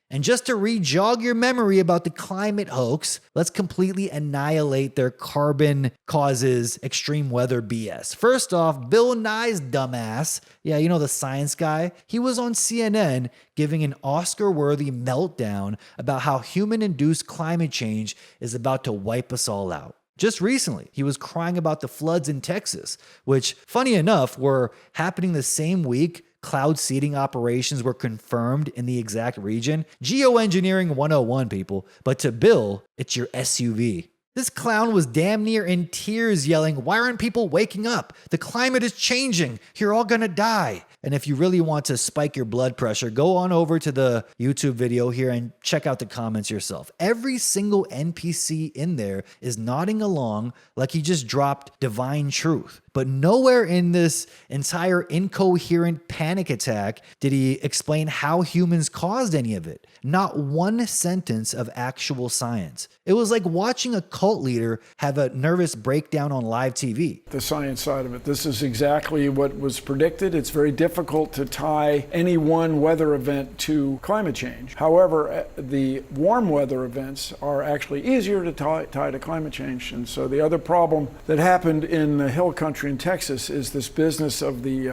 And just to re-jog your memory about the climate hoax, let's completely annihilate their carbon causes extreme weather BS. First off, Bill Nye's dumbass, yeah, you know, the science guy, he was on CNN giving an Oscar-worthy meltdown about how human-induced climate change is about to wipe us all out. Just recently, he was crying about the floods in Texas, which, funny enough, were happening the same week cloud seeding operations were confirmed in the exact region. Geoengineering 101, people. But to Bill, it's your SUV. This clown was damn near in tears yelling, "Why aren't people waking up? The climate is changing. You're all gonna die." And if you really want to spike your blood pressure, go on over to the YouTube video here and check out the comments yourself. Every single NPC in there is nodding along like he just dropped divine truth. But nowhere in this entire incoherent panic attack did he explain how humans caused any of it. Not one sentence of actual science. It was like watching a cult leader have a nervous breakdown on live TV. The science side of it. This is exactly what was predicted. It's very difficult to tie any one weather event to climate change. However, the warm weather events are actually easier to tie to climate change. And so the other problem that happened in the hill country in Texas is this business of the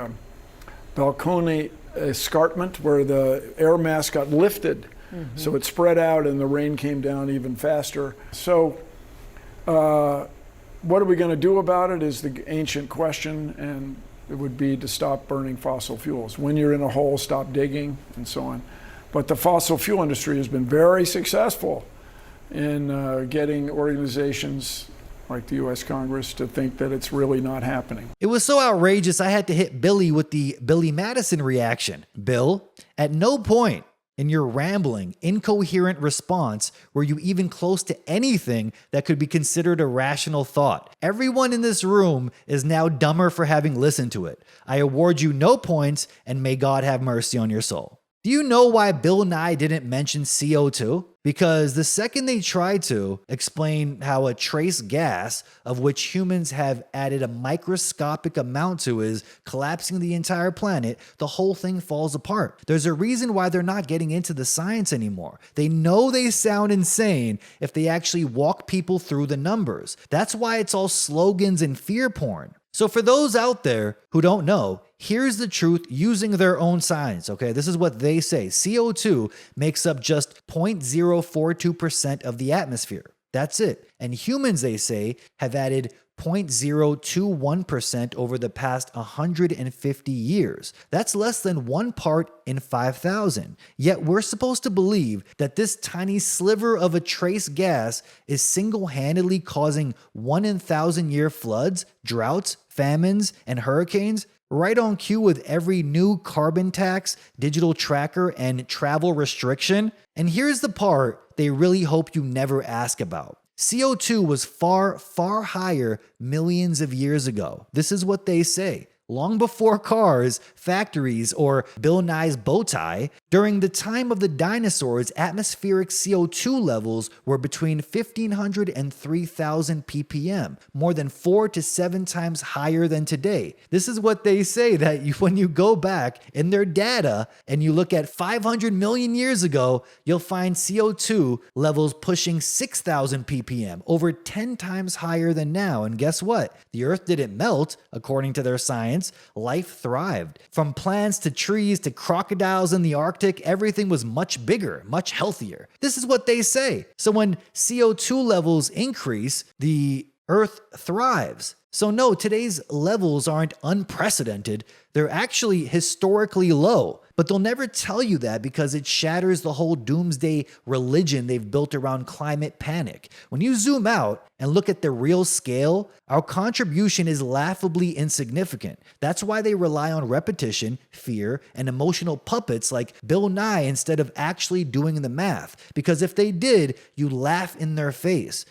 balcony escarpment, where the air mass got lifted. So it spread out and the rain came down even faster. So what are we going to do about it is the ancient question, and it would be to stop burning fossil fuels. When you're in a hole, stop digging, and so on. But the fossil fuel industry has been very successful in getting organizations like the U.S. Congress to think that it's really not happening. It was so outrageous, I had to hit Billy with the Billy Madison reaction. Bill, at no point in your rambling, incoherent response were you even close to anything that could be considered a rational thought. Everyone in this room is now dumber for having listened to it. I award you no points, and may God have mercy on your soul. Do you know why Bill Nye didn't mention CO2? Because the second they tried to explain how a trace gas, of which humans have added a microscopic amount to, is collapsing the entire planet, the whole thing falls apart. There's a reason why they're not getting into the science anymore. They know they sound insane if they actually walk people through the numbers. That's why it's all slogans and fear porn. So for those out there who don't know, here's the truth using their own science, okay? This is what they say. CO2 makes up just 0.042% of the atmosphere. That's it. And humans, they say, have added 0.021% over the past 150 years. That's less than 1 part in 5,000. Yet we're supposed to believe that this tiny sliver of a trace gas is single-handedly causing 1 in 1,000-year floods, droughts, famines, and hurricanes, right on cue with every new carbon tax, digital tracker, and travel restriction. And here's the part they really hope you never ask about. CO2 was far, far higher millions of years ago. This is what they say. Long before cars, factories, or Bill Nye's bow tie, during the time of the dinosaurs, atmospheric CO2 levels were between 1,500 and 3,000 ppm, more than 4 to 7 times higher than today. This is what they say, that when you go back in their data and you look at 500 million years ago, you'll find CO2 levels pushing 6,000 ppm, over 10 times higher than now. And guess what? The Earth didn't melt, according to their science. Life thrived. From plants to trees to crocodiles in the Arctic, everything was much bigger, much healthier. This is what they say. So when CO2 levels increase, the Earth thrives. So no, today's levels aren't unprecedented. They're actually historically low. But they'll never tell you that because it shatters the whole doomsday religion they've built around climate panic. When you zoom out and look at the real scale, our contribution is laughably insignificant. That's why they rely on repetition, fear, and emotional puppets like Bill Nye instead of actually doing the math. Because if they did, you'd laugh in their face.